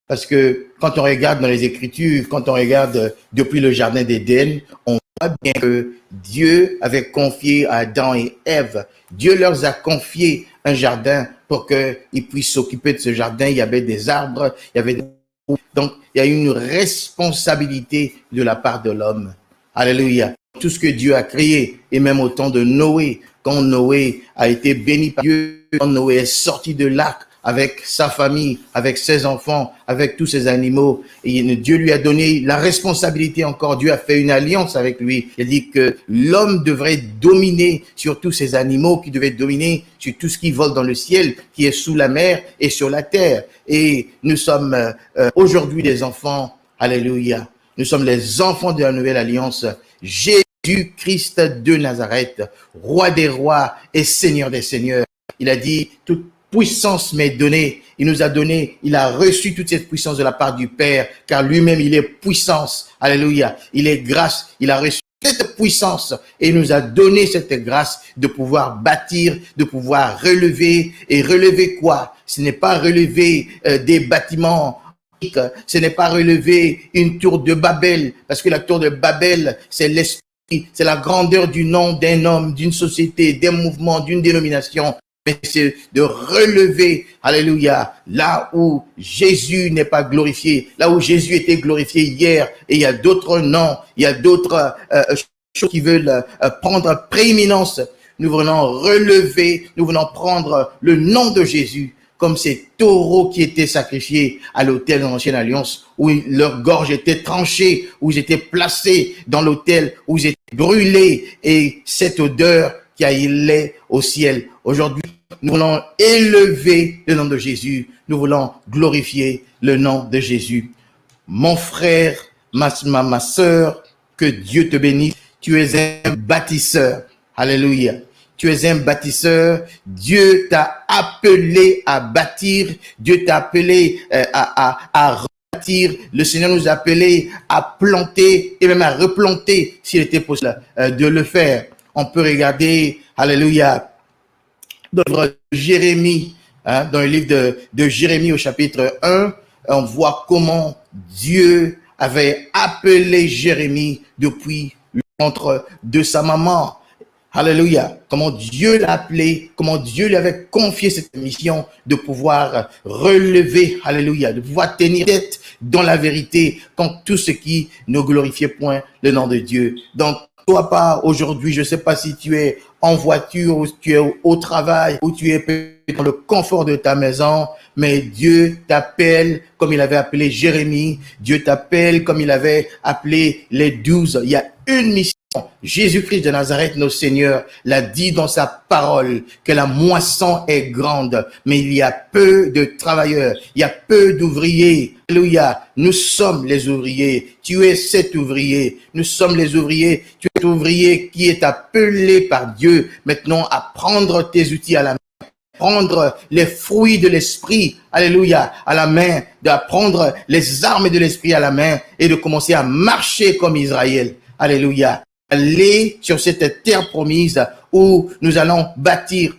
Parce que quand on regarde dans les Écritures, quand on regarde depuis le Jardin d'Éden, on voit bien que Dieu avait confié à Adam et Ève, Dieu leur a confié un jardin pour qu'ils puissent s'occuper de ce jardin. Il y avait des arbres, il y avait des... Donc, il y a une responsabilité de la part de l'homme. Alléluia. Tout ce que Dieu a créé, et même au temps de Noé, quand Noé a été béni par Dieu, quand Noé est sorti de l'arc, avec sa famille, avec ses enfants, avec tous ses animaux. Et Dieu lui a donné la responsabilité encore. Dieu a fait une alliance avec lui. Il a dit que l'homme devrait dominer sur tous ces animaux, qui devaient dominer sur tout ce qui vole dans le ciel, qui est sous la mer et sur la terre. Et nous sommes aujourd'hui des enfants. Alléluia. Nous sommes les enfants de la nouvelle alliance. Jésus-Christ de Nazareth, roi des rois et seigneur des seigneurs. Il a dit, toute puissance m'est donnée. Il nous a donné, il a reçu toute cette puissance de la part du Père, car lui-même, il est puissance. Alléluia. Il est grâce. Il a reçu cette puissance et il nous a donné cette grâce de pouvoir bâtir, de pouvoir relever. Et relever quoi? Ce n'est pas relever des bâtiments. Ce n'est pas relever une tour de Babel, parce que la tour de Babel, c'est l'esprit, c'est la grandeur du nom d'un homme, d'une société, d'un mouvement, d'une dénomination. Mais c'est de relever, alléluia, là où Jésus n'est pas glorifié, là où Jésus était glorifié hier, et il y a d'autres noms, il y a d'autres choses qui veulent prendre prééminence. Nous venons relever, nous venons prendre le nom de Jésus, comme ces taureaux qui étaient sacrifiés à l'autel de l'Ancienne Alliance, où leur gorge était tranchée, où ils étaient placés dans l'autel, où ils étaient brûlés, et cette odeur qui allait au ciel. Aujourd'hui, nous voulons élever le nom de Jésus. Nous voulons glorifier le nom de Jésus. Mon frère, ma sœur, que Dieu te bénisse. Tu es un bâtisseur. Alléluia. Tu es un bâtisseur. Dieu t'a appelé à bâtir. Dieu t'a appelé à rebâtir. Le Seigneur nous a appelés à planter et même à replanter s'il était possible de le faire. On peut regarder, alléluia, dans le livre de Jérémie, dans le livre de Jérémie au chapitre 1, on voit comment Dieu avait appelé Jérémie depuis le ventre de sa maman. Alléluia. Comment Dieu l'a appelé, comment Dieu lui avait confié cette mission de pouvoir relever, alléluia, de pouvoir tenir tête dans la vérité quand tout ce qui ne glorifiait point le nom de Dieu. Donc, toi pas aujourd'hui, je ne sais pas si tu es en voiture ou tu es au travail ou tu es dans le confort de ta maison, mais Dieu t'appelle comme il avait appelé Jérémie, Dieu t'appelle comme il avait appelé les 12. Il y a une mission. Jésus-Christ de Nazareth, notre Seigneur, l'a dit dans sa parole que la moisson est grande, mais il y a peu de travailleurs, il y a peu d'ouvriers. Alléluia, nous sommes les ouvriers, tu es cet ouvrier, nous sommes les ouvriers, tu es ouvrier qui est appelé par Dieu maintenant à prendre tes outils à la main, prendre les fruits de l'esprit, alléluia, à la main, d'apprendre les armes de l'esprit à la main et de commencer à marcher comme Israël. Alléluia. Aller sur cette terre promise où nous allons bâtir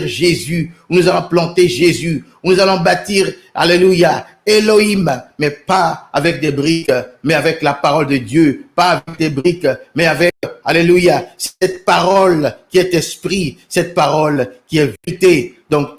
Jésus, où nous allons planter Jésus, où nous allons bâtir, alléluia, Elohim, mais pas avec des briques, mais avec la parole de Dieu, pas avec des briques, mais avec, alléluia, cette parole qui est esprit, cette parole qui est vérité. Donc,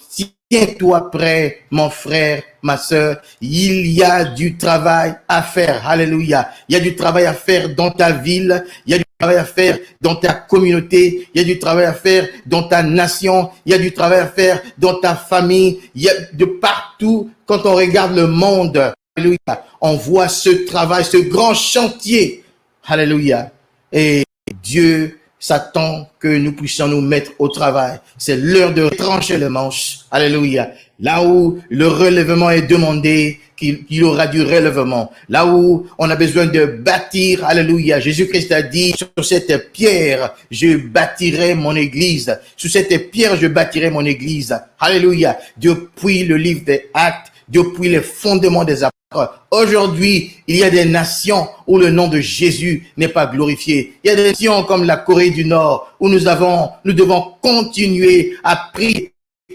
tiens-toi prêt, mon frère, ma sœur, il y a du travail à faire, alléluia. Il y a du travail à faire dans ta ville, il y a du travail à faire dans ta communauté, il y a du travail à faire dans ta nation, il y a du travail à faire dans ta famille, il y a de partout. Quand on regarde le monde, alléluia, on voit ce travail, ce grand chantier, alléluia. Et Dieu s'attend que nous puissions nous mettre au travail. C'est l'heure de trancher les manches. Alléluia. Là où le relèvement est demandé, qu'il aura du relèvement. Là où on a besoin de bâtir, alléluia. Jésus-Christ a dit, sur cette pierre, je bâtirai mon église. Sur cette pierre, je bâtirai mon église. Alléluia. Depuis le livre des Actes, depuis les fondements des apôtres. Aujourd'hui, il y a des nations où le nom de Jésus n'est pas glorifié. Il y a des nations comme la Corée du Nord où nous devons continuer à prier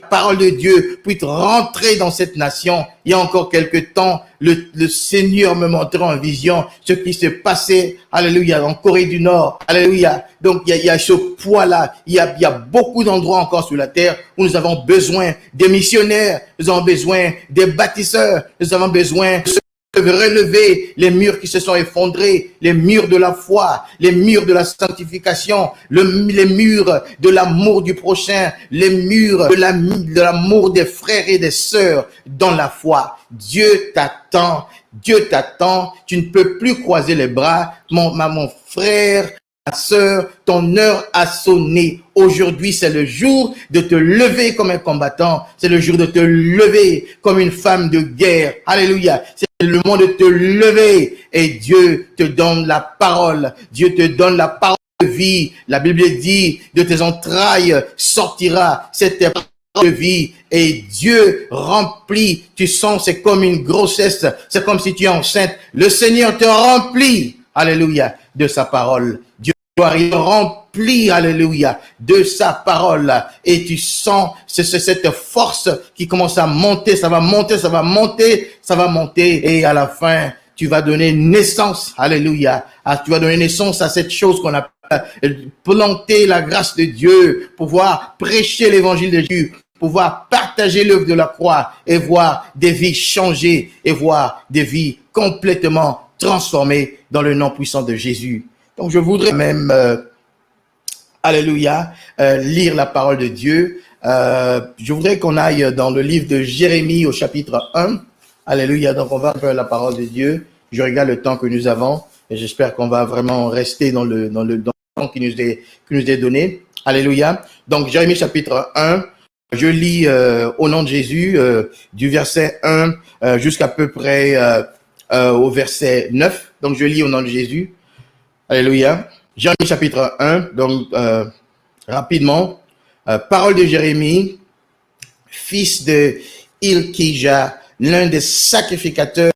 parole de Dieu puisse rentrer dans cette nation. Il y a encore quelque temps, le Seigneur me montrait en vision ce qui se passait, alléluia, en Corée du Nord, alléluia. Donc, il y a ce poids-là. Il y a beaucoup d'endroits encore sur la terre où nous avons besoin des missionnaires, nous avons besoin des bâtisseurs, nous avons besoin de relever les murs qui se sont effondrés, les murs de la foi, les murs de la sanctification, les murs de l'amour du prochain, les murs de l'amour des frères et des sœurs dans la foi. Dieu t'attend, tu ne peux plus croiser les bras, mon frère, ma sœur, ton heure a sonné. Aujourd'hui, c'est le jour de te lever comme un combattant. C'est le jour de te lever comme une femme de guerre. Alléluia. C'est le moment de te lever et Dieu te donne la parole. Dieu te donne la parole de vie. La Bible dit, de tes entrailles sortira cette parole de vie et Dieu remplit. Tu sens, c'est comme une grossesse. C'est comme si tu es enceinte. Le Seigneur te remplit. Alléluia. De sa parole. Dieu rempli, alléluia, de sa parole. Et tu sens cette force qui commence à monter, ça va monter, ça va monter, ça va monter. Et à la fin, tu vas donner naissance, alléluia. Tu vas donner naissance à cette chose qu'on appelle planter la grâce de Dieu, pouvoir prêcher l'évangile de Dieu, pouvoir partager l'œuvre de la croix et voir des vies changer et voir des vies complètement transformées dans le nom puissant de Jésus. Donc, je voudrais même, alléluia, lire la parole de Dieu. Je voudrais qu'on aille dans le livre de Jérémie au chapitre 1. Alléluia. Donc, on va faire la parole de Dieu. Je regarde le temps que nous avons et j'espère qu'on va vraiment rester dans le temps qui nous est donné. Alléluia. Donc, Jérémie chapitre 1. Je lis au nom de Jésus du verset 1 jusqu'à peu près au verset 9. Donc, je lis au nom de Jésus. Alléluia. Jérémie chapitre 1, donc rapidement, parole de Jérémie, fils de Hilkija, l'un des sacrificateurs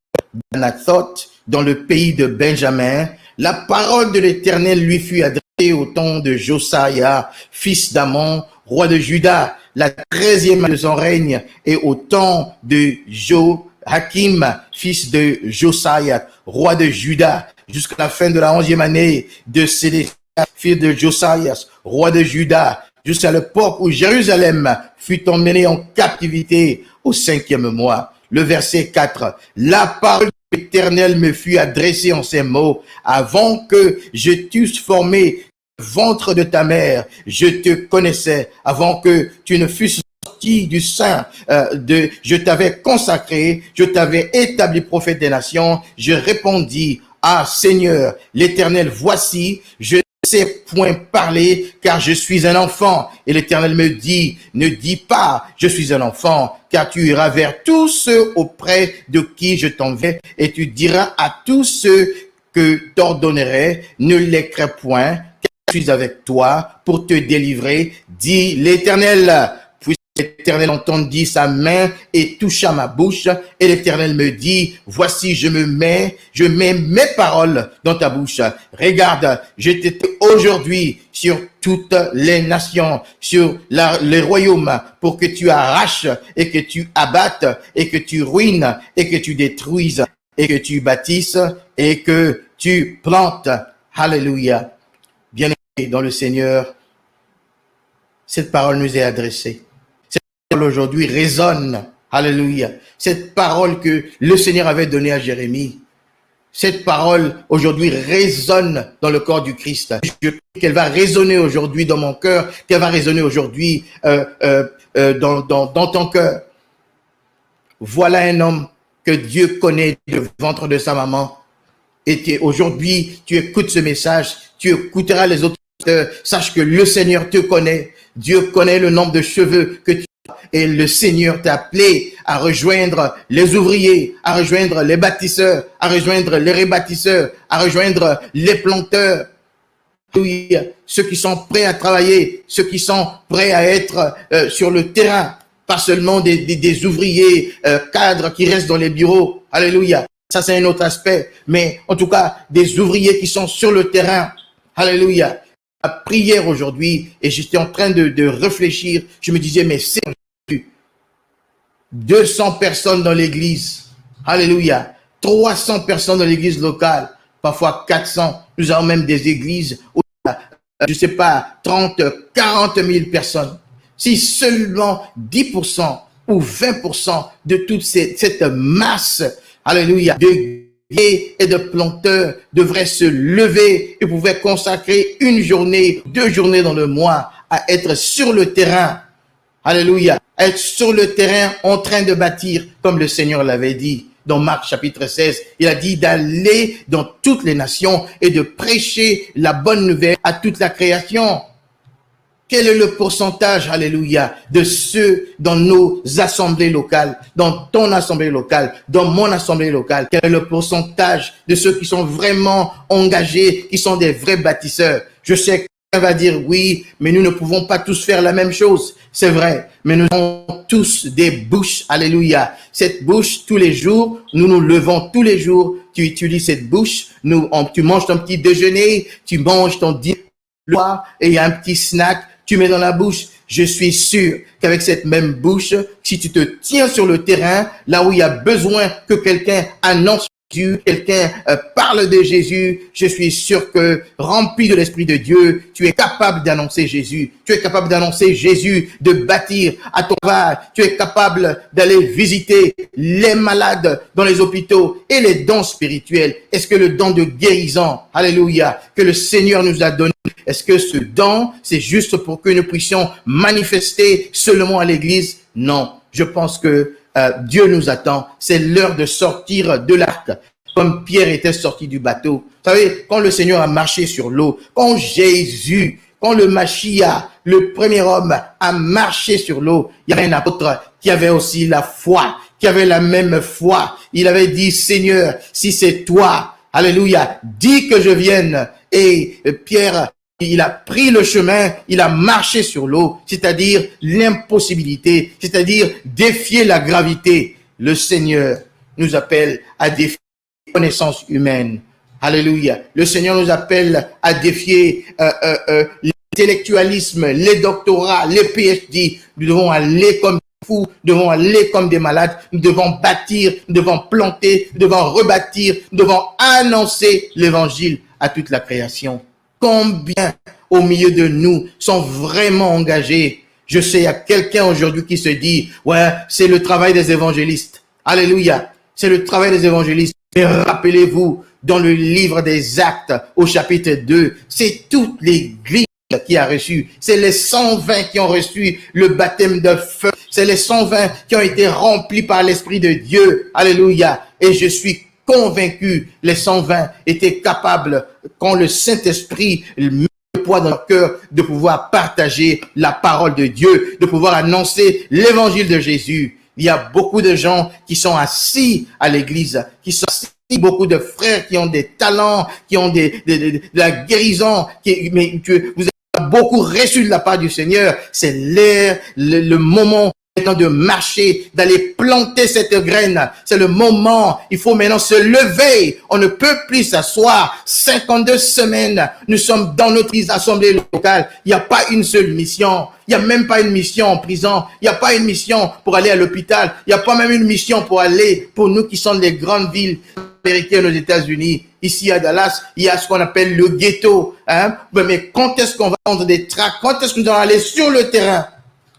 d'Anathoth dans le pays de Benjamin. La parole de l'Éternel lui fut adressée au temps de Josaïa, fils d'Amon, roi de Juda, la 13e de son règne, et au temps de Joachim, fils de Josaïa, roi de Juda, jusqu'à la fin de la 11e année de Sédécia, fils de Josias, roi de Juda, jusqu'à l'époque où Jérusalem fut emmenée en captivité au 5e mois. Le verset 4. La parole de l'Éternel me fut adressée en ces mots. Avant que je t'eusse formé le ventre de ta mère, je te connaissais. Avant que tu ne fusses sorti du sein je t'avais consacré, je t'avais établi prophète des nations. Je répondis, ah Seigneur, l'Éternel, voici, je ne sais point parler, car je suis un enfant. Et l'Éternel me dit, ne dis pas, je suis un enfant, car tu iras vers tous ceux auprès de qui je t'enverrai, et tu diras à tous ceux que t'ordonnerai, ne les crains point, car je suis avec toi pour te délivrer, dit l'Éternel. L'Éternel entendit sa main et toucha ma bouche, et l'Éternel me dit, voici, je mets mes paroles dans ta bouche. Regarde, je t'ai aujourd'hui sur toutes les nations, sur les royaumes, pour que tu arraches et que tu abattes et que tu ruines et que tu détruises et que tu bâtisses et que tu plantes. Alléluia. Bien-aimés dans le Seigneur, cette parole nous est adressée. Aujourd'hui résonne, alléluia, cette parole que le Seigneur avait donnée à Jérémie, cette parole aujourd'hui résonne dans le corps du Christ. Je prie qu'elle va résonner aujourd'hui dans mon cœur, qu'elle va résonner aujourd'hui dans ton cœur. Voilà un homme que Dieu connaît du ventre de sa maman. Et aujourd'hui, tu écoutes ce message, tu écouteras les autres. Sache que le Seigneur te connaît. Dieu connaît le nombre de cheveux que tu as. Et le Seigneur t'a appelé à rejoindre les ouvriers, à rejoindre les bâtisseurs, à rejoindre les rebâtisseurs, à rejoindre les planteurs. Oui, ceux qui sont prêts à travailler, ceux qui sont prêts à être sur le terrain, pas seulement des ouvriers cadres qui restent dans les bureaux. Alléluia. Ça, c'est un autre aspect. Mais en tout cas, des ouvriers qui sont sur le terrain. Alléluia. La prière aujourd'hui, et j'étais en train de réfléchir, je me disais, mais Seigneur, 200 personnes dans l'église. Alléluia. 300 personnes dans l'église locale. Parfois 400. Nous avons même des églises où, je ne sais pas, 30, 40 000 personnes. Si seulement 10% ou 20% de toute cette masse, alléluia, de guerriers et de planteurs devraient se lever et pouvaient consacrer une journée, 2 journées dans le mois à être sur le terrain. Alléluia. Être sur le terrain en train de bâtir, comme le Seigneur l'avait dit dans Marc chapitre 16. Il a dit d'aller dans toutes les nations et de prêcher la bonne nouvelle à toute la création. Quel est le pourcentage, alléluia, de ceux dans nos assemblées locales, dans ton assemblée locale, dans mon assemblée locale? Quel est le pourcentage de ceux qui sont vraiment engagés, qui sont des vrais bâtisseurs? Je sais que quelqu'un va dire oui, mais nous ne pouvons pas tous faire la même chose. C'est vrai, mais nous avons tous des bouches, alléluia. Cette bouche, tous les jours, nous nous levons tous les jours. Tu utilises cette bouche, tu manges ton petit déjeuner, tu manges ton dîner et il y a un petit snack. Tu mets dans la bouche. Je suis sûr qu'avec cette même bouche, si tu te tiens sur le terrain, là où il y a besoin que quelqu'un annonce Dieu, quelqu'un parle de Jésus, je suis sûr que rempli de l'Esprit de Dieu, tu es capable d'annoncer Jésus. Tu es capable d'annoncer Jésus, de bâtir à ton va. Tu es capable d'aller visiter les malades dans les hôpitaux et les dons spirituels. Est-ce que le don de guérison, alléluia, que le Seigneur nous a donné, est-ce que ce don, c'est juste pour que nous puissions manifester seulement à l'église? Non, je pense que Dieu nous attend. C'est l'heure de sortir de l'arc, comme Pierre était sorti du bateau. Vous savez, quand le Seigneur a marché sur l'eau, quand Jésus, quand le Mashiach, le premier homme, a marché sur l'eau, il y avait un apôtre qui avait aussi la foi, qui avait la même foi. Il avait dit, Seigneur, si c'est toi, alléluia, dis que je vienne. Et Pierre, il a pris le chemin, il a marché sur l'eau, c'est-à-dire l'impossibilité, c'est-à-dire défier la gravité. Le Seigneur nous appelle à défier la connaissance humaine. Alléluia. Le Seigneur nous appelle à défier l'intellectualisme, les doctorats, les PhD. Nous devons aller comme des fous, nous devons aller comme des malades, nous devons bâtir, nous devons planter, nous devons rebâtir, nous devons annoncer l'évangile à toute la création. Combien au milieu de nous sont vraiment engagés? Je sais, il y a quelqu'un aujourd'hui qui se dit, ouais, c'est le travail des évangélistes. Alléluia. C'est le travail des évangélistes. Mais rappelez-vous, dans le livre des Actes, au chapitre 2, c'est toute l'église qui a reçu. C'est les 120 qui ont reçu le baptême de feu. C'est les 120 qui ont été remplis par l'Esprit de Dieu. Alléluia. Et je suis convaincus, les 120 étaient capables, quand le Saint-Esprit met le poids dans leur cœur, de pouvoir partager la parole de Dieu, de pouvoir annoncer l'évangile de Jésus. Il y a beaucoup de gens qui sont assis à l'église, qui sont assis, beaucoup de frères qui ont des talents, qui ont de la guérison, mais vous avez beaucoup reçu de la part du Seigneur. C'est l'heure, le moment maintenant de marcher, d'aller planter cette graine. C'est le moment. Il faut maintenant se lever. On ne peut plus s'asseoir. 52 semaines. Nous sommes dans notre assemblée locale. Il n'y a pas une seule mission. Il n'y a même pas une mission en prison. Il n'y a pas une mission pour aller à l'hôpital. Il n'y a pas même une mission pour aller, pour nous qui sommes des grandes villes américaines aux États-Unis. Ici à Dallas, il y a ce qu'on appelle le ghetto. Hein? Mais quand est-ce qu'on va prendre des tracts? Quand est-ce que nous allons aller sur le terrain?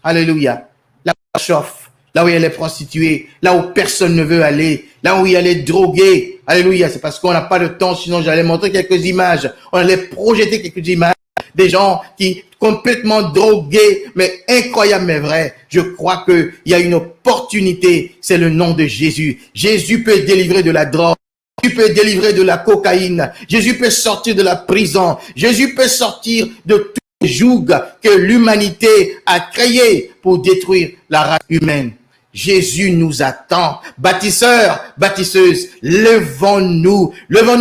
Alléluia. Là où chauffe, là où il y a les prostituées, là où personne ne veut aller, là où il y a les drogués. Alléluia, c'est parce qu'on n'a pas de temps, sinon j'allais montrer quelques images. On allait projeter quelques images des gens qui complètement drogués, mais incroyable, mais vrai. Je crois que il y a une opportunité, c'est le nom de Jésus. Jésus peut délivrer de la drogue. Jésus peut délivrer de la cocaïne. Jésus peut sortir de la prison. Jésus peut sortir de tout joug que l'humanité a créé pour détruire la race humaine. Jésus nous attend. Bâtisseurs, bâtisseuses, levons-nous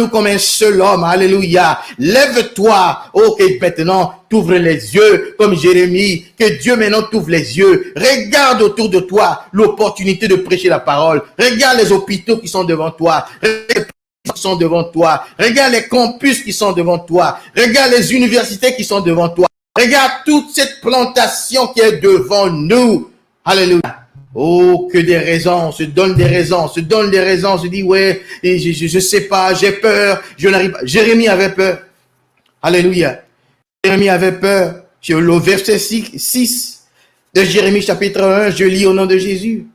comme un seul homme. Alléluia. Lève-toi. Ok, maintenant, t'ouvres les yeux comme Jérémie. Que Dieu maintenant t'ouvre les yeux. Regarde autour de toi l'opportunité de prêcher la parole. Regarde les hôpitaux qui sont devant toi. Qui sont devant toi. Regarde les campus qui sont devant toi. Regarde les universités qui sont devant toi. Regarde toute cette plantation qui est devant nous. Alléluia. Oh, que des raisons, on se donne des raisons, on se donne des raisons, on se dit, ouais, et je sais pas, j'ai peur, je n'arrive pas. Jérémie avait peur. Alléluia. Jérémie avait peur. Sur le verset 6 de Jérémie chapitre 1, je lis au nom de Jésus.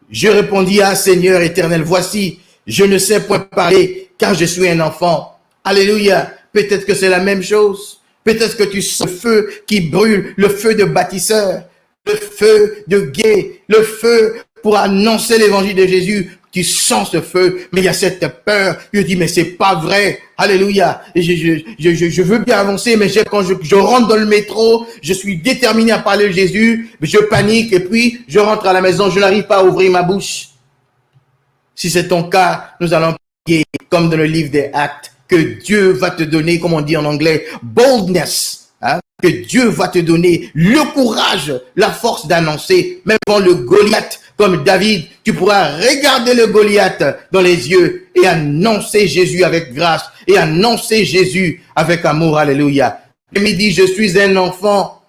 Je répondis à Seigneur éternel, voici, je ne sais point parler car je suis un enfant. Alléluia. Peut-être que c'est la même chose. Peut-être que tu sens le feu qui brûle, le feu de bâtisseur, le feu de guet, le feu pour annoncer l'évangile de Jésus. Tu sens ce feu, mais il y a cette peur. Je dis, mais c'est pas vrai. Alléluia. Et je veux bien avancer, mais quand je rentre dans le métro, je suis déterminé à parler de Jésus, je panique et puis je rentre à la maison, je n'arrive pas à ouvrir ma bouche. Si c'est ton cas, nous allons prier comme dans le livre des Actes, que Dieu va te donner, comme on dit en anglais, boldness. Hein? Que Dieu va te donner le courage, la force d'annoncer, même quand le Goliath, comme David, tu pourras regarder le Goliath dans les yeux et annoncer Jésus avec grâce et annoncer Jésus avec amour. Alléluia. Et il dit, je suis un enfant.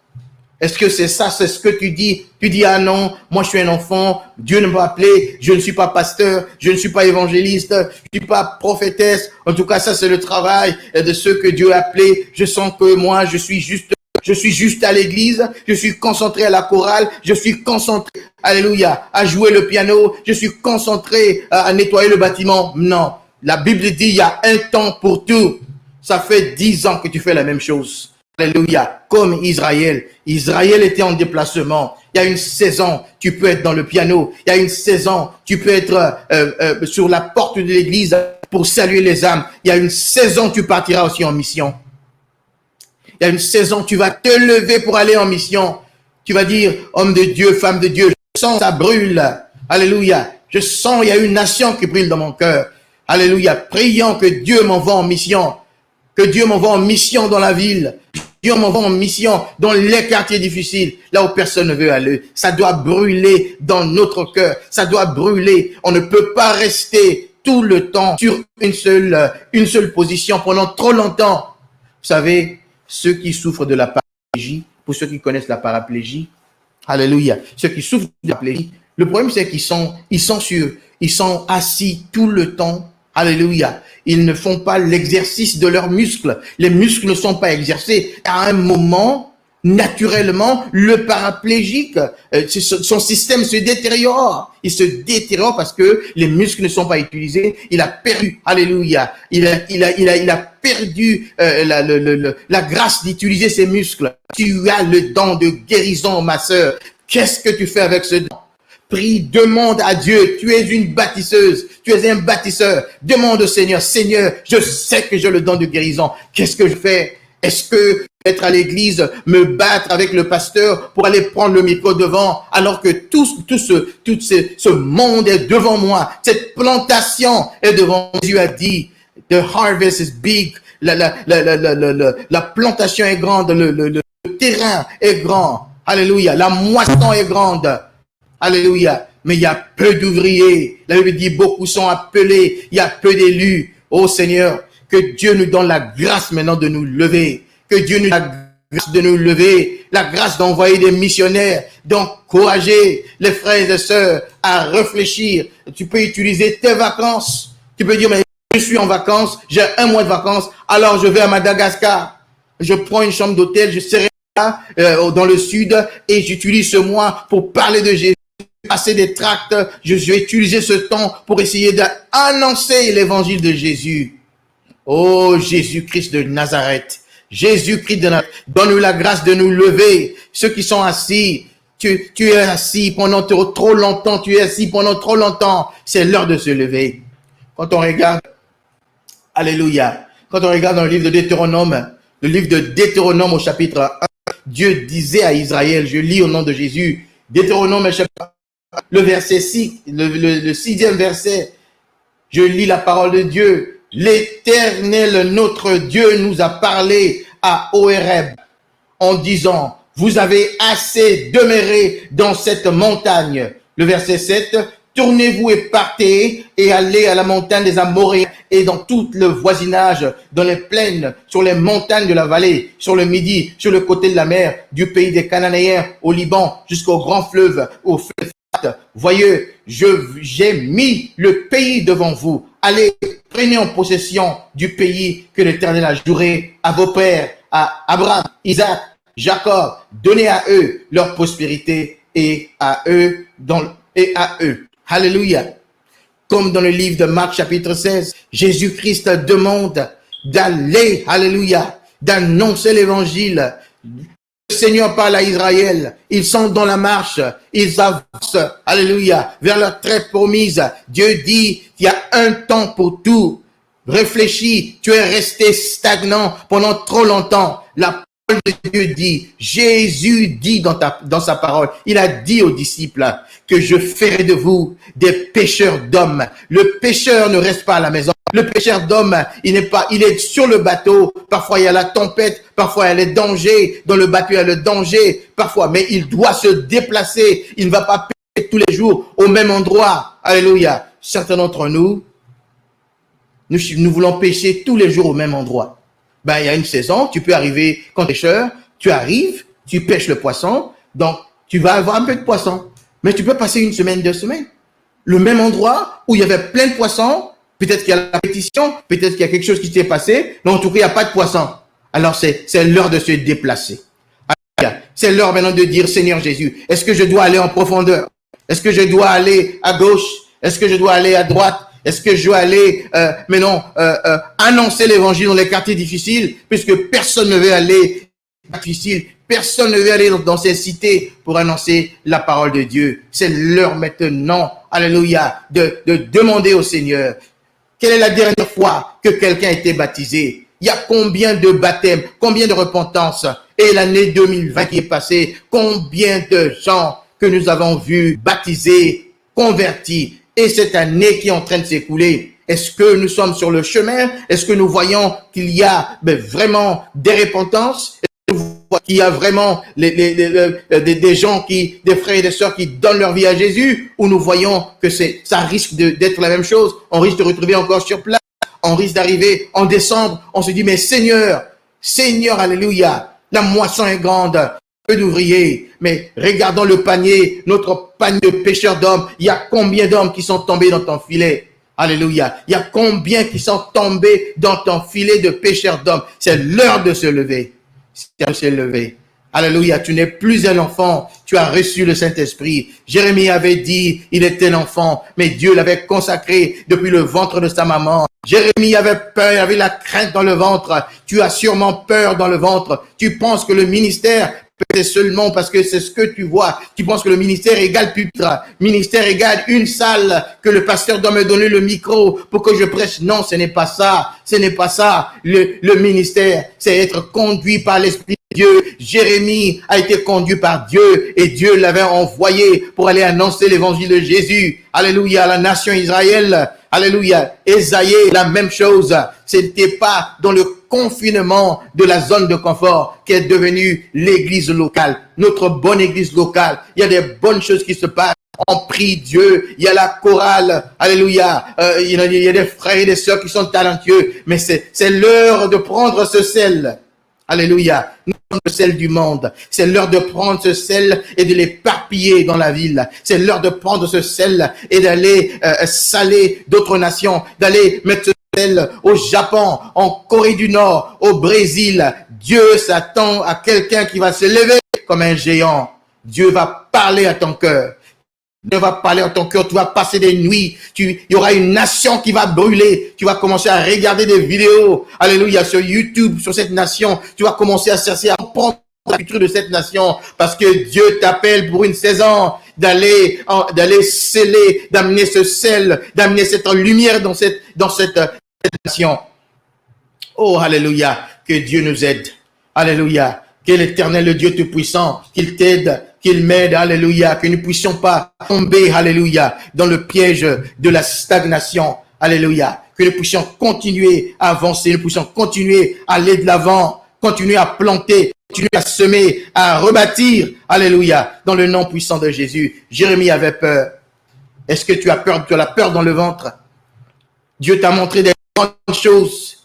Est-ce que c'est ça, c'est ce que tu dis? Tu dis, ah non, moi je suis un enfant, Dieu ne m'a appelé, je ne suis pas pasteur, je ne suis pas évangéliste, je ne suis pas prophétesse. En tout cas, ça c'est le travail de ceux que Dieu a appelés. Je sens que moi, je suis juste à l'église, je suis concentré à la chorale, je suis concentré, alléluia, à jouer le piano, je suis concentré à nettoyer le bâtiment. Non, la Bible dit, il y a un temps pour tout. Ça fait 10 ans que tu fais la même chose. Alléluia, comme Israël. Israël était en déplacement. Il y a une saison, tu peux être dans le piano. Il y a une saison, tu peux être sur la porte de l'église pour saluer les âmes. Il y a une saison, tu partiras aussi en mission. Il y a une saison, tu vas te lever pour aller en mission. Tu vas dire, homme de Dieu, femme de Dieu, je sens ça brûle. Alléluia. Je sens, il y a une nation qui brûle dans mon cœur. Alléluia. Prions que Dieu m'envoie en mission. Que Dieu m'envoie en mission dans la ville. Dieu m'envoie en mission dans les quartiers difficiles, là où personne ne veut aller. Ça doit brûler dans notre cœur. Ça doit brûler. On ne peut pas rester tout le temps sur une seule position pendant trop longtemps. Vous savez, ceux qui souffrent de la paraplégie, pour ceux qui connaissent la paraplégie, alléluia, ceux qui souffrent de la paraplégie, le problème c'est qu'ils sont assis tout le temps. Alléluia. Ils ne font pas l'exercice de leurs muscles. Les muscles ne sont pas exercés. À un moment, naturellement, le paraplégique, son système se détériore. Il se détériore parce que les muscles ne sont pas utilisés. Il a perdu. Alléluia. Il a perdu la grâce d'utiliser ses muscles. Tu as le don de guérison, ma sœur. Qu'est-ce que tu fais avec ce don? Prie, demande à Dieu, tu es une bâtisseuse, tu es un bâtisseur, demande au Seigneur, Seigneur, je sais que j'ai le don de guérison, qu'est-ce que je fais? Est-ce que être à l'église, me battre avec le pasteur pour aller prendre le micro devant, alors que tout ce monde est devant moi, cette plantation est devant moi. Dieu a dit, the harvest is big, la plantation est grande, le terrain est grand, alléluia, la moisson est grande. Alléluia. Mais il y a peu d'ouvriers. La Bible dit beaucoup sont appelés. Il y a peu d'élus. Oh Seigneur, que Dieu nous donne la grâce maintenant de nous lever. Que Dieu nous donne la grâce de nous lever. La grâce d'envoyer des missionnaires. D'encourager les frères et sœurs à réfléchir. Tu peux utiliser tes vacances. Tu peux dire, mais je suis en vacances. J'ai 1 mois de vacances. Alors je vais à Madagascar. Je prends une chambre d'hôtel. Je serai là, dans le sud. Et j'utilise ce mois pour parler de Jésus. Passer des tracts, je vais utiliser ce temps pour essayer d'annoncer l'évangile de Jésus. Oh, Jésus-Christ de Nazareth. Jésus-Christ de Nazareth. Donne-nous la grâce de nous lever. Ceux qui sont assis, tu es assis pendant trop longtemps, tu es assis pendant trop longtemps. C'est l'heure de se lever. Quand on regarde, alléluia, quand on regarde dans le livre de Deutéronome au chapitre 1, Dieu disait à Israël, je lis au nom de Jésus, Deutéronome chapitre le verset 6, le 6e verset, je lis la parole de Dieu. L'Éternel, notre Dieu, nous a parlé à Horeb en disant, vous avez assez demeuré dans cette montagne. Le verset 7, tournez-vous et partez et allez à la montagne des Amoréens et dans tout le voisinage, dans les plaines, sur les montagnes de la vallée, sur le midi, sur le côté de la mer, du pays des Cananéens, au Liban, jusqu'au grand fleuve, au fleuve droite. Voyez, j'ai mis le pays devant vous. Allez, prenez en possession du pays que l'Éternel a juré à vos pères, à Abraham, Isaac, Jacob. Donnez à eux leur prospérité et à eux. Alléluia. Comme dans le livre de Marc chapitre 16, Jésus-Christ demande d'aller, alléluia, d'annoncer l'évangile. Le Seigneur parle à Israël, ils sont dans la marche, ils avancent, alléluia, vers leur terre promise. Dieu dit qu'il y a un temps pour tout. Réfléchis, tu es resté stagnant pendant trop longtemps. La parole de Dieu dit, Jésus dit dans sa parole, il a dit aux disciples que je ferai de vous des pêcheurs d'hommes. Le pêcheur ne reste pas à la maison. Le pêcheur d'hommes, il est sur le bateau. Parfois, il y a la tempête. Parfois, il y a les dangers. Dans le bateau, il y a le danger. Parfois, mais il doit se déplacer. Il ne va pas pêcher tous les jours au même endroit. Alléluia. Certains d'entre nous voulons pêcher tous les jours au même endroit. Ben, il y a une saison. Tu peux arriver quand pêcheur. Tu arrives, tu pêches le poisson. Donc, tu vas avoir un peu de poisson. Mais tu peux passer une semaine, 2 semaines. Le même endroit où il y avait plein de poissons. Peut-être qu'il y a la pétition, peut-être qu'il y a quelque chose qui s'est passé, mais en tout cas, il n'y a pas de poisson. Alors, c'est l'heure de se déplacer. C'est l'heure maintenant de dire, Seigneur Jésus, est-ce que je dois aller en profondeur? Est-ce que je dois aller à gauche? Est-ce que je dois aller à droite? Est-ce que je dois aller, annoncer l'évangile dans les quartiers difficiles, puisque personne ne veut aller difficile. Personne ne veut aller dans ces cités pour annoncer la parole de Dieu. C'est l'heure maintenant, alléluia, de demander au Seigneur, quelle est la dernière fois que quelqu'un a été baptisé? Il y a combien de baptêmes, combien de repentance? Et l'année 2020 qui est passée, combien de gens que nous avons vus baptisés, convertis? Et cette année qui est en train de s'écouler, est-ce que nous sommes sur le chemin? Est-ce que nous voyons qu'il y a vraiment des repentances? Qu'il y a vraiment des gens des frères et des sœurs qui donnent leur vie à Jésus, ou nous voyons que ça risque d'être la même chose, on risque de retrouver encore sur place, on risque d'arriver en décembre, on se dit, mais Seigneur, alléluia, la moisson est grande, peu d'ouvriers, mais regardons le panier, notre panier de pêcheurs d'hommes, il y a combien d'hommes qui sont tombés dans ton filet? Alléluia, il y a combien qui sont tombés dans ton filet de pêcheurs d'hommes? C'est l'heure de se lever. S'est levé. Alléluia, tu n'es plus un enfant, tu as reçu le Saint-Esprit. Jérémie avait dit, il était l'enfant, mais Dieu l'avait consacré depuis le ventre de sa maman. Jérémie avait peur, il avait la crainte dans le ventre. Tu as sûrement peur dans le ventre. Tu penses que le ministère, c'est seulement parce que c'est ce que tu vois. Tu penses que le ministère égale pupitre. Ministère égale une salle que le pasteur doit me donner le micro pour que je prêche. Non, ce n'est pas ça. Ce n'est pas ça. Le ministère, c'est être conduit par l'Esprit de Dieu. Jérémie a été conduit par Dieu et Dieu l'avait envoyé pour aller annoncer l'évangile de Jésus. Alléluia, à la nation Israël. Alléluia. Ésaïe, la même chose. C'était pas dans le confinement de la zone de confort qui est devenue l'église locale, notre bonne église locale. Il y a des bonnes choses qui se passent. On prie Dieu, il y a la chorale, alléluia, il y a des frères et des sœurs qui sont talentueux, mais c'est l'heure de prendre ce sel. Alléluia. Nous sommes le sel du monde. C'est l'heure de prendre ce sel et de l'éparpiller dans la ville. C'est l'heure de prendre ce sel et d'aller saler d'autres nations, d'aller mettre ce sel au Japon, en Corée du Nord, au Brésil. Dieu s'attend à quelqu'un qui va se lever comme un géant. Dieu va parler à ton cœur. Dieu va parler à ton cœur, tu vas passer des nuits, il y aura une nation qui va brûler, tu vas commencer à regarder des vidéos, alléluia, sur YouTube, sur cette nation, tu vas commencer à chercher à comprendre la culture de cette nation, parce que Dieu t'appelle pour une saison d'aller sceller, d'amener ce sel, d'amener cette lumière dans cette nation. Oh, alléluia, que Dieu nous aide, alléluia, que l'Éternel, le Dieu Tout-Puissant, qu'il t'aide, qu'il m'aide, alléluia, que nous ne puissions pas tomber, alléluia, dans le piège de la stagnation, alléluia, que nous puissions continuer à avancer, nous puissions continuer à aller de l'avant, continuer à planter, continuer à semer, à rebâtir, alléluia, dans le nom puissant de Jésus. Jérémie avait peur. Est-ce que tu as peur? Tu as la peur dans le ventre? Dieu t'a montré des grandes choses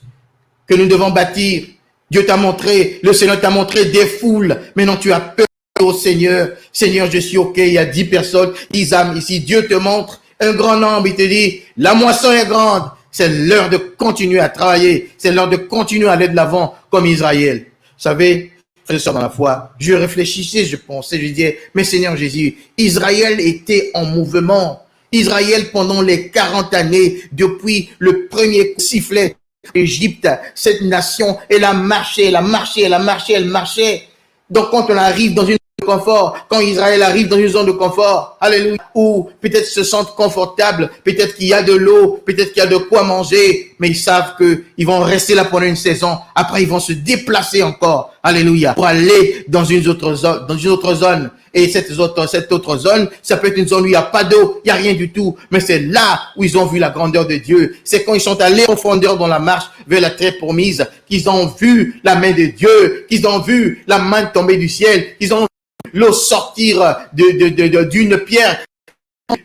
que nous devons bâtir. Dieu t'a montré, le Seigneur t'a montré des foules. Maintenant tu as peur au Seigneur. Seigneur, je suis OK. Il y a 10 personnes, 10 âmes ici. Dieu te montre un grand nombre. Il te dit, la moisson est grande. C'est l'heure de continuer à travailler. C'est l'heure de continuer à aller de l'avant comme Israël. Vous savez, frères et sœurs dans la foi, je réfléchissais, je pensais, je disais, mais Seigneur Jésus, Israël était en mouvement. Israël, pendant les 40 années, depuis le premier sifflet d'Égypte, cette nation, elle a marché, elle a marché, elle a marché, elle marchait. Donc quand on arrive dans une zone de confort, quand Israël arrive dans une zone de confort, alléluia, où peut-être se sentent confortables, peut-être qu'il y a de l'eau, peut-être qu'il y a de quoi manger, mais ils savent qu'ils vont rester là pendant une saison. Après, ils vont se déplacer encore, alléluia, pour aller dans une autre zone. Et cette autre zone, ça peut être une zone où il n'y a pas d'eau, il n'y a rien du tout. Mais c'est là où ils ont vu la grandeur de Dieu. C'est quand ils sont allés en profondeur dans la marche vers la terre promise, qu'ils ont vu la main de Dieu, qu'ils ont vu la main tomber du ciel, qu'ils ont vu l'eau sortir d'une pierre.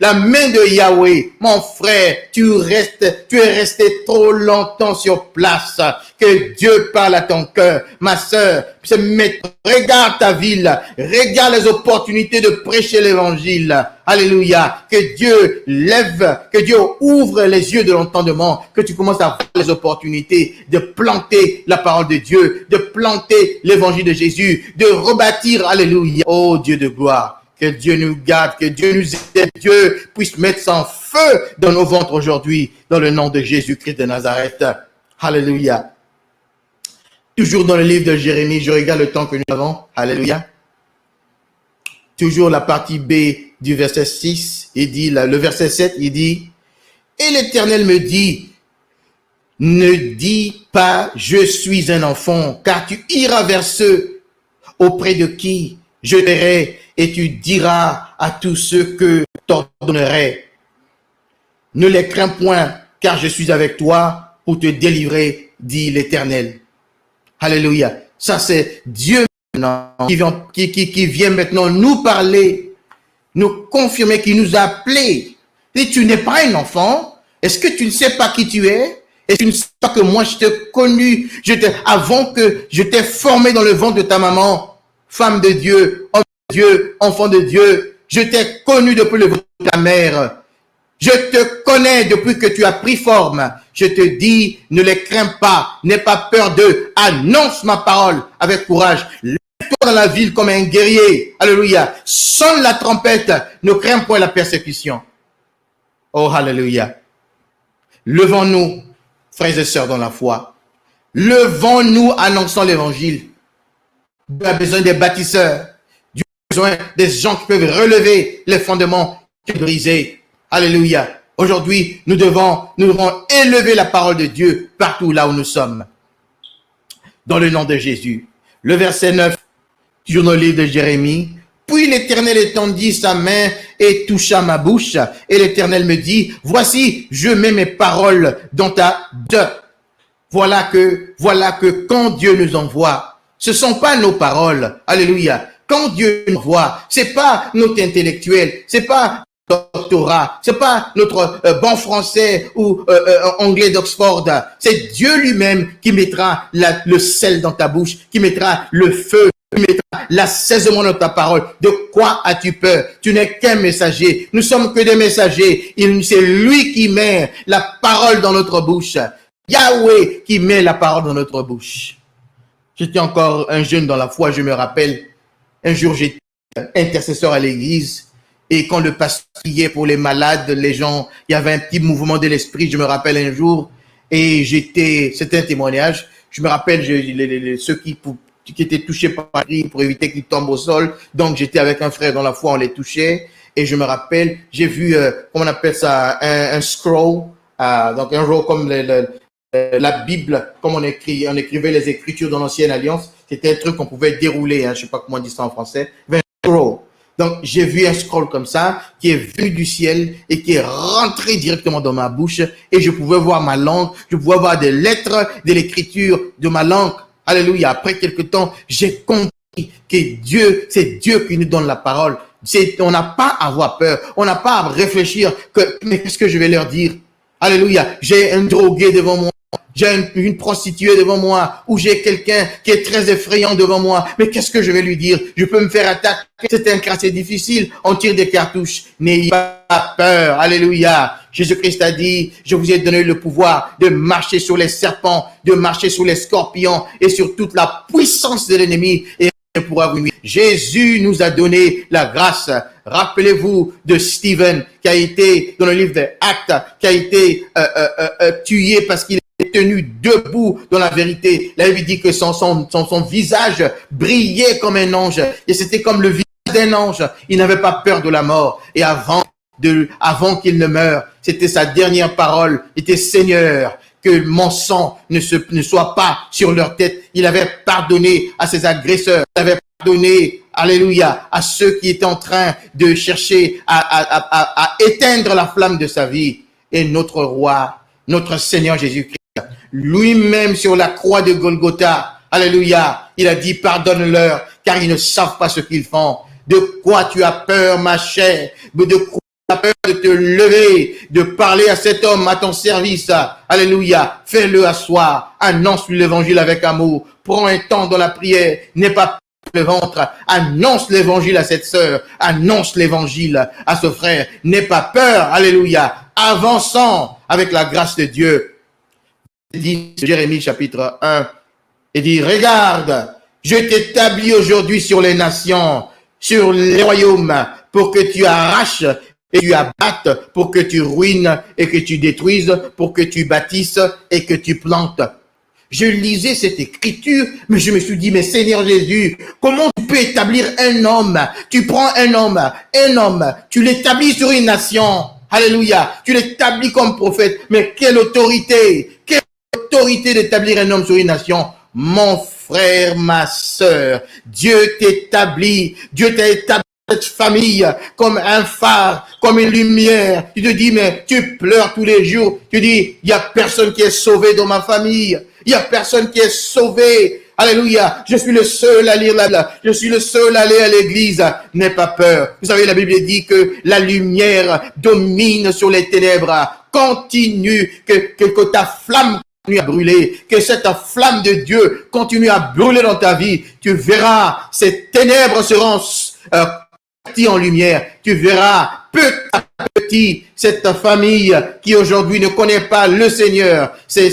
La main de Yahweh, mon frère, tu es resté trop longtemps sur place. Que Dieu parle à ton cœur, ma sœur. Regarde ta ville, regarde les opportunités de prêcher l'évangile. Alléluia. Que Dieu lève, que Dieu ouvre les yeux de l'entendement, que tu commences à voir les opportunités de planter la parole de Dieu, de planter l'évangile de Jésus, de rebâtir. Alléluia. Oh Dieu de gloire. Que Dieu nous garde, que Dieu nous aide, que Dieu puisse mettre son feu dans nos ventres aujourd'hui, dans le nom de Jésus-Christ de Nazareth. Alléluia. Toujours dans le livre de Jérémie, je regarde le temps que nous avons. Alléluia. Toujours la partie B du verset 6, il dit, le verset 7, il dit, et l'Éternel me dit, ne dis pas, je suis un enfant, car tu iras vers ceux auprès de qui je verrai, et tu diras à tous ceux que t'ordonnerai, ne les crains point, car je suis avec toi pour te délivrer, dit l'Éternel. Alléluia. Ça, c'est Dieu maintenant qui vient maintenant nous parler, nous confirmer qu'il nous a appelés. Et tu n'es pas un enfant. Est-ce que tu ne sais pas qui tu es? Et tu ne sais pas que moi, je t'ai connu, avant que je t'ai formé dans le ventre de ta maman, femme de Dieu, homme de Dieu, enfant de Dieu. Je t'ai connu depuis le ventre de ta mère. Je te connais depuis que tu as pris forme. Je te dis, ne les crains pas, n'aie pas peur d'eux. Annonce ma parole avec courage. Lève-toi dans la ville comme un guerrier. Alléluia. Sonne la trompette. Ne crains point la persécution. Oh, alléluia. Levons-nous, frères et sœurs dans la foi. Levons-nous, annonçons l'évangile. Dieu a besoin des bâtisseurs. Dieu a besoin des gens qui peuvent relever les fondements qui sont brisés. Alléluia. Aujourd'hui, nous devons élever la parole de Dieu partout là où nous sommes. Dans le nom de Jésus. Le verset 9, toujours dans le livre de Jérémie. Puis l'Éternel étendit sa main et toucha ma bouche. Et l'Éternel me dit, voici, je mets mes paroles dans ta bouche. Voilà que quand Dieu nous envoie, ce sont pas nos paroles. Alléluia. Quand Dieu nous envoie, c'est pas notre intellectuel, c'est pas doctorat, c'est pas notre bon français ou anglais d'Oxford, c'est Dieu lui-même qui mettra le sel dans ta bouche, qui mettra le feu, qui mettra l'assaisonnement dans ta parole. De quoi as-tu peur? Tu n'es qu'un messager, nous sommes que des messagers, c'est lui qui met la parole dans notre bouche, Yahweh qui met la parole dans notre bouche. J'étais encore un jeune dans la foi, je me rappelle, un jour j'étais intercesseur à l'église. Et quand le pasteur priait pour les malades, les gens, il y avait un petit mouvement de l'esprit, je me rappelle un jour, et c'était un témoignage, je me rappelle ceux qui étaient touchés par Paris pour éviter qu'ils tombent au sol, donc j'étais avec un frère dans la foi, on les touchait, et je me rappelle, j'ai vu, comment on appelle ça, un scroll, donc un roll comme la Bible, comme on écrivait les Écritures dans l'Ancienne Alliance, c'était un truc qu'on pouvait dérouler, je sais pas comment on dit ça en français, un scroll. Donc, j'ai vu un scroll comme ça, qui est venu du ciel et qui est rentré directement dans ma bouche et je pouvais voir ma langue, je pouvais voir des lettres de l'écriture de ma langue. Alléluia. Après quelque temps, j'ai compris que c'est Dieu qui nous donne la parole. On n'a pas à avoir peur. On n'a pas à réfléchir mais qu'est-ce que je vais leur dire? Alléluia. J'ai un drogué devant moi. j'ai une prostituée devant moi, ou j'ai quelqu'un qui est très effrayant devant moi, mais qu'est-ce que je vais lui dire? Je peux me faire attaquer, c'est un cas assez difficile, on tire des cartouches. N'ayez pas peur, alléluia. Jésus-Christ a dit, je vous ai donné le pouvoir de marcher sur les serpents, de marcher sur les scorpions et sur toute la puissance de l'ennemi et pourra vous nuire. Jésus nous a donné la grâce. Rappelez-vous de Stephen qui a été dans le livre des Actes, qui a été tué parce qu'il est tenu debout dans la vérité. Là, il lui dit que son visage brillait comme un ange et c'était comme le visage d'un ange. Il n'avait pas peur de la mort. Et avant qu'il ne meure, c'était sa dernière parole, était Seigneur, que mon sang ne soit pas sur leur tête. Il avait pardonné à ses agresseurs. Il avait pardonné, alléluia, à ceux qui étaient en train de chercher à éteindre la flamme de sa vie. Et notre roi, notre Seigneur Jésus-Christ, lui-même sur la croix de Golgotha, alléluia, il a dit pardonne-leur car ils ne savent pas ce qu'ils font. De quoi tu as peur, ma chair? De quoi tu as peur de te lever, de parler à cet homme à ton service? Alléluia. Fais-le asseoir. Annonce-lui l'évangile avec amour. Prends un temps dans la prière. N'aie pas le ventre. Annonce l'évangile à cette sœur. Annonce l'évangile à ce frère. N'aie pas peur. Alléluia. Avançons avec la grâce de Dieu. Il dit, Jérémie chapitre 1, il dit, regarde, je t'établis aujourd'hui sur les nations, sur les royaumes, pour que tu arraches et tu abattes, pour que tu ruines et que tu détruises, pour que tu bâtisses et que tu plantes. Je lisais cette écriture, mais je me suis dit, mais Seigneur Jésus, comment tu peux établir un homme? Tu prends un homme, tu l'établis sur une nation. Alléluia. Tu l'établis comme prophète. Mais quelle autorité d'établir un homme sur une nation? Mon frère, ma sœur, Dieu t'a établi cette famille comme un phare, comme une lumière. Tu te dis, mais tu pleures tous les jours. Tu dis, il n'y a personne qui est sauvé dans ma famille. Il n'y a personne qui est sauvé. Alléluia. Je suis le seul à lire la Bible. Je suis le seul à aller à l'église. N'aie pas peur. Vous savez, la Bible dit que la lumière domine sur les ténèbres. Continue, que ta flamme continue à brûler, que cette flamme de Dieu continue à brûler dans ta vie. Tu verras, ces ténèbres seront en lumière. Tu verras petit à petit cette famille qui aujourd'hui ne connaît pas le Seigneur, ses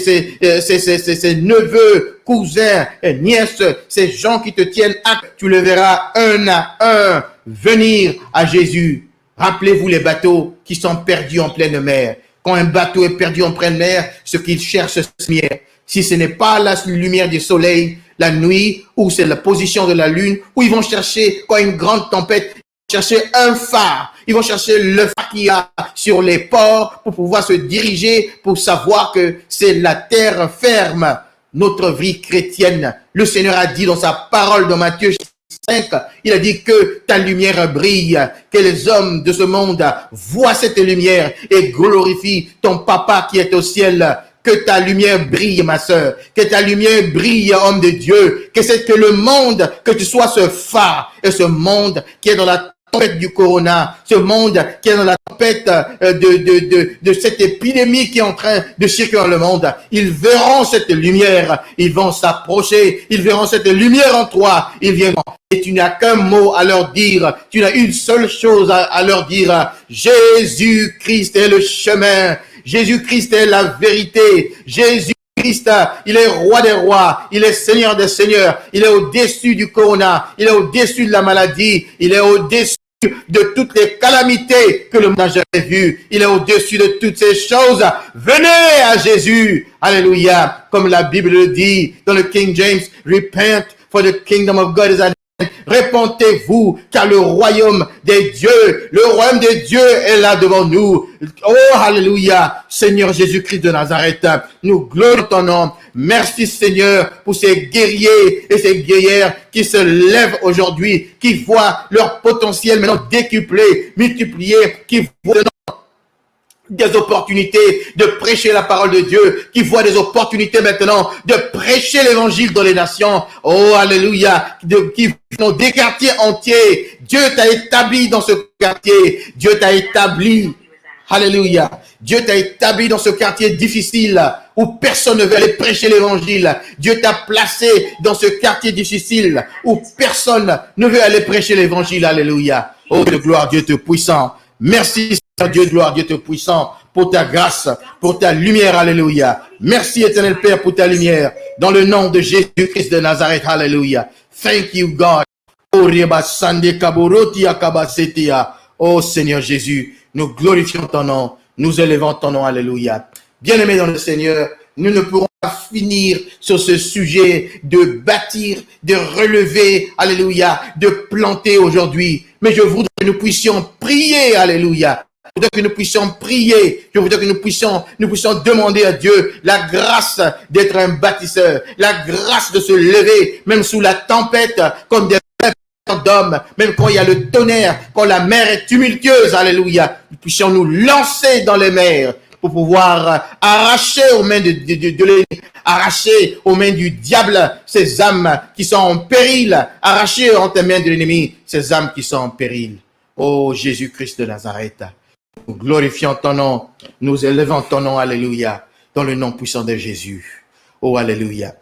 neveux, cousins, nièces, ces gens qui te tiennent à, tu le verras un à un venir à Jésus. Rappelez-vous les bateaux qui sont perdus en pleine mer. Quand un bateau est perdu en pleine mer, ce qu'il cherche, c'est la lumière. Si ce n'est pas la lumière du soleil, la nuit, ou c'est la position de la lune, où ils vont chercher, quand une grande tempête, chercher un phare. Ils vont chercher le phare qu'il y a sur les ports pour pouvoir se diriger, pour savoir que c'est la terre ferme. Notre vie chrétienne, le Seigneur a dit dans sa parole dans Matthieu 5, il a dit que ta lumière brille, que les hommes de ce monde voient cette lumière et glorifient ton Papa qui est au ciel. Que ta lumière brille, ma sœur. Que ta lumière brille, homme de Dieu. Que le monde, que tu sois ce phare. Et ce monde qui est dans la tempête du corona, ce monde qui est dans la tempête de cette épidémie qui est en train de circuler dans le monde, ils verront cette lumière, ils vont s'approcher, ils verront cette lumière en toi, ils viendront. Et tu n'as qu'un mot à leur dire, tu n'as une seule chose à leur dire, Jésus-Christ est le chemin, Jésus-Christ est la vérité, Jésus-Christ, il est roi des rois, il est Seigneur des seigneurs, il est au-dessus du corona, il est au-dessus de la maladie, il est au-dessus de toutes les calamités que le monde n'a jamais vues. Il est au-dessus de toutes ces choses. Venez à Jésus. Alléluia. Comme la Bible le dit dans le King James, repent for the kingdom of God is at hand. Répentez-vous, car le royaume des dieux, le royaume des dieux est là devant nous. Oh, alléluia. Seigneur Jésus-Christ de Nazareth, nous glorifions ton nom. Merci Seigneur pour ces guerriers et ces guerrières qui se lèvent aujourd'hui, qui voient leur potentiel maintenant décuplé, multiplié, qui voient des opportunités de prêcher la parole de Dieu, qui voient des opportunités maintenant de prêcher l'évangile dans les nations. Oh, alléluia, qui dans des quartiers entiers. Dieu t'a établi dans ce quartier. Dieu t'a établi. Alléluia. Dieu t'a établi dans ce quartier difficile où personne ne veut aller prêcher l'évangile. Dieu t'a placé dans ce quartier difficile où personne ne veut aller prêcher l'évangile. Alléluia. Oh, de gloire, Dieu te puissant. Merci, Seigneur Dieu de gloire, Dieu te puissant, pour ta grâce, pour ta lumière. Alléluia. Merci, éternel Père, pour ta lumière. Dans le nom de Jésus-Christ de Nazareth. Alléluia. Thank you, God. Oh, Seigneur Jésus, nous glorifions ton nom, nous élevons ton nom. Alléluia. Bien-aimés dans le Seigneur, nous ne pourrons pas finir sur ce sujet de bâtir, de relever, alléluia, de planter aujourd'hui. Mais je voudrais que nous puissions prier, alléluia. Je voudrais que nous puissions prier. Je voudrais que nous puissions demander à Dieu la grâce d'être un bâtisseur, la grâce de se lever, même sous la tempête, comme des d'hommes, même quand il y a le tonnerre, quand la mer est tumultueuse, alléluia, nous puissions nous lancer dans les mers pour pouvoir arracher aux mains de l'ennemi, arracher aux mains du diable ces âmes qui sont en péril, arracher entre les mains de l'ennemi ces âmes qui sont en péril. Oh Jésus-Christ de Nazareth, nous glorifions ton nom, nous élevons ton nom, alléluia, dans le nom puissant de Jésus. Oh alléluia.